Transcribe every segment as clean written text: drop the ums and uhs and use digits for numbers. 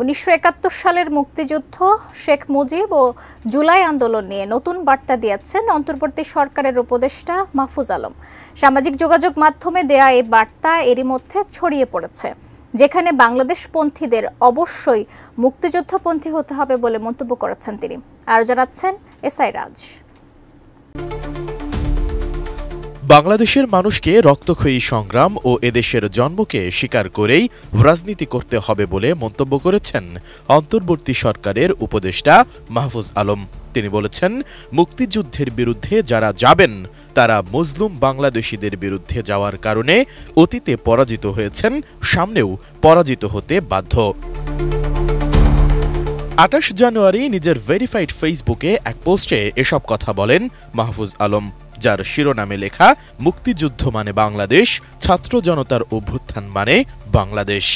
১৯৭১ সালের মুক্তিযুদ্ধ, শেখ মুজিব ও জুলাই আন্দোলন নিয়ে নতুন বার্তা দিয়েছেন অন্তর্বর্তী সরকারের উপদেষ্টা মাহফুজ আলম। সামাজিক যোগাযোগ মাধ্যমে দেয়া এই বার্তা এরই মধ্যে ছড়িয়ে পড়েছে, যেখানে বাংলাদেশপন্থীদের অবশ্যই মুক্তিযুদ্ধপন্থী হতে হবে বলে মন্তব্য করেছেন তিনি। আরও জানাচ্ছেন এসআই রাজ। বাংলাদেশের মানুষকে রক্তক্ষয়ী সংগ্রাম ও এদেশের জন্মকে স্বীকার করেই রাজনীতি করতে হবে বলে মন্তব্য করেছেন অন্তর্বর্তী সরকারের উপদেষ্টা মাহফুজ আলম। তিনি বলেছেন, মুক্তিযুদ্ধের বিরুদ্ধে যারা যাবেন তারা মজলুম বাংলাদেশিদের বিরুদ্ধে যাওয়ার কারণে অতীতে পরাজিত হয়েছেন, সামনেও পরাজিত হতে বাধ্য। ২৮ জানুয়ারি নিজের ভেরিফাইড ফেসবুকে এক পোস্টে এসব কথা বলেন মাহফুজ আলম, যার শিরোনামে লেখা মুক্তিযুদ্ধ মানে বাংলাদেশ, ছাত্র জনতার অভ্যুত্থান মানে বাংলাদেশ।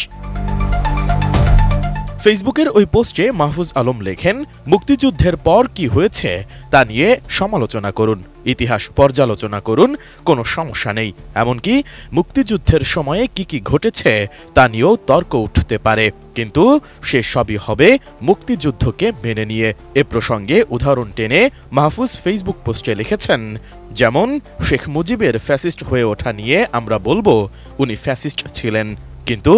ফেসবুকের ওই পোস্টে মাহফুজ আলম লেখেন, মুক্তিযুদ্ধের পর কি হয়েছে তা নিয়ে সমালোচনা করুন, ইতিহাস পর্যালোচনা করুন, কোনো সমস্যা নেই। এমনকি মুক্তিযুদ্ধের সময়ে কি কি ঘটেছে তা নিয়েও তর্ক উঠতে পারে, কিন্তু সে সবই হবে মুক্তিযুদ্ধকে মেনে নিয়ে। এ প্রসঙ্গে উদাহরণ টেনে মাহফুজ ফেসবুক পোস্টে লিখেছেন, যেমন শেখ মুজিবের ফ্যাসিস্ট হয়ে ওঠা নিয়ে আমরা বলবো উনি ফ্যাসিস্ট ছিলেন, কিন্তু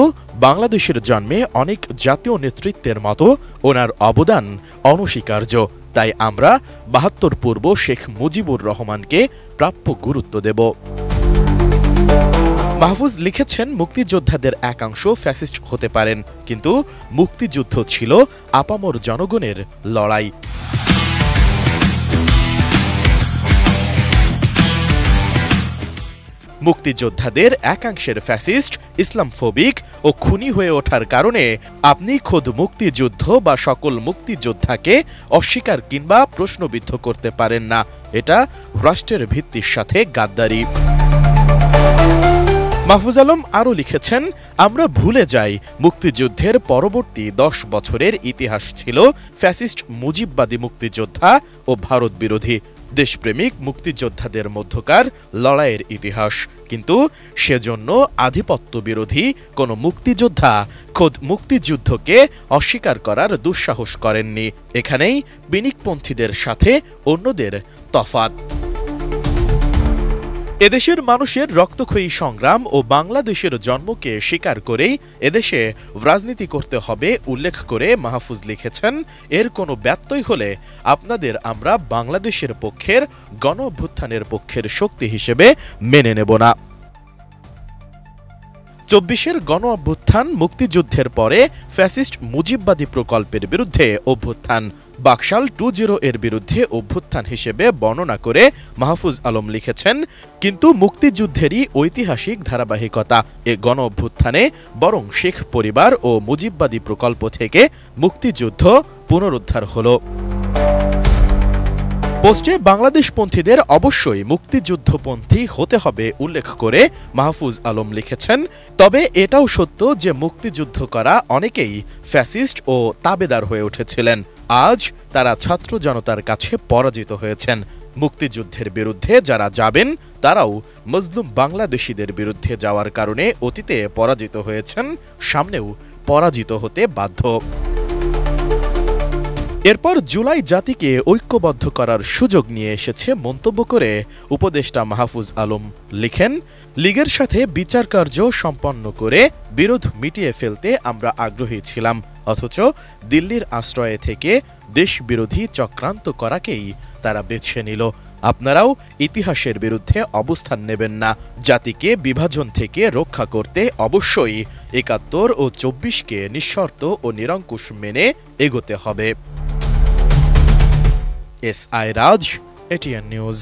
বাংলাদেশের জন্মে অনেক জাতীয় নেতৃত্বের মতো ওনার অবদান অনস্বীকার্য। তাই আমরা ৭২ পূর্ব শেখ মুজিবুর রহমানকে প্রাপ্য গুরুত্ব দেব। মাহফুজ লিখেছেন, মুক্তিযোদ্ধাদের একাংশ ফ্যাসিস্ট হতে পারেন, কিন্তু মুক্তিযুদ্ধ ছিল আপামর জনগণের লড়াই। মুক্তিযোদ্ধাদের একাংশের ফ্যাসিস্ট, ইসলামফোবিক ও খুনি হয়ে ওঠার কারণে আপনি খোদ মুক্তিযুদ্ধ বা সকল মুক্তিযোদ্ধাকে অস্বীকার কিংবা প্রশ্নবিদ্ধ করতে পারেন না। এটা রাষ্ট্রের ভিত্তির সাথে গাদ্দারি। মাহফুজ আলম আরও লিখেছেন, আমরা ভুলে যাই মুক্তিযুদ্ধের পরবর্তী ১০ বছরের ইতিহাস ছিল ফ্যাসিস্ট মুজিববাদী মুক্তিযোদ্ধা ও ভারত বিরোধী দেশপ্রেমিক মুক্তিযোদ্ধাদের মধ্যকার লড়াইয়ের ইতিহাস, কিন্তু সেজন্য আধিপত্য বিরোধী কোনো মুক্তিযোদ্ধা খোদ মুক্তিযুদ্ধকে অস্বীকার করার দুঃসাহস করেননি। এখানেই বিনিকপন্থীদের সাথে অন্যদের তফাৎ। এদেশের মানুষের রক্তক্ষয়ী সংগ্রাম ও বাংলাদেশের জন্মকে স্বীকার করেই এদেশে রাজনীতি করতে হবে উল্লেখ করে মাহফুজ লিখেছেন, এর কোনো ব্যত্যয় হলে আপনাদের আমরা বাংলাদেশের পক্ষের গণ অভ্যুত্থানের পক্ষের শক্তি হিসেবে মেনে নেব না। ২৪-এর গণ অভ্যুত্থান মুক্তিযুদ্ধের পরে ফ্যাসিস্ট মুজিববাদী প্রকল্পের বিরুদ্ধে অভ্যুত্থান, বাকশাল ২০ এর বিরুদ্ধে অভ্যুত্থান হিসেবে বর্ণনা করে মাহফুজ আলম লিখেছেন, কিন্তু মুক্তিযুদ্ধেরই ঐতিহাসিক ধারাবাহিকতা এ গণ অভ্যুত্থানে বরং শেখ পরিবার ও মুজিববাদী প্রকল্প থেকে মুক্তিযুদ্ধ পুনরুদ্ধার হল। পোস্টে বাংলাদেশপন্থীদের অবশ্যই মুক্তিযুদ্ধপন্থী হতে হবে উল্লেখ করে মাহফুজ আলম লিখেছেন, তবে এটাও সত্য যে মুক্তিযুদ্ধ করা অনেকেই ফ্যাসিস্ট ও তাবেদার হয়ে উঠেছিলেন। আজ তারা ছাত্র জনতার কাছে পরাজিত হয়েছেন। মুক্তিযুদ্ধের বিরুদ্ধে যারা যাবেন তারাও মজলুম বাংলাদেশিদের বিরুদ্ধে যাওয়ার কারণে অতীতে পরাজিত হয়েছেন, সামনেও পরাজিত হতে বাধ্য। এরপর জুলাই জাতিকে ঐক্যবদ্ধ করার সুযোগ নিয়ে এসেছে মন্তব্য করে উপদেষ্টা মাহফুজ আলম লিখেন, লীগের সাথে বিচার কার্য সম্পন্ন করে বিরোধ মিটিয়ে ফেলতে আমরা আগ্রহী ছিলাম, অথচ দিল্লির আশ্রয়ে থেকে দেশ বিরোধী চক্রান্ত করাকেই তারা বেছে নিল। আপনারাও ইতিহাসের বিরুদ্ধে অবস্থান নেবেন না। জাতিকে বিভাজন থেকে রক্ষা করতে অবশ্যই ৭১ ও ২৪কে নিঃশর্ত ও নিরঙ্কুশ মেনে এগোতে হবে। এসআই রাজ, এটিএন নিউজ।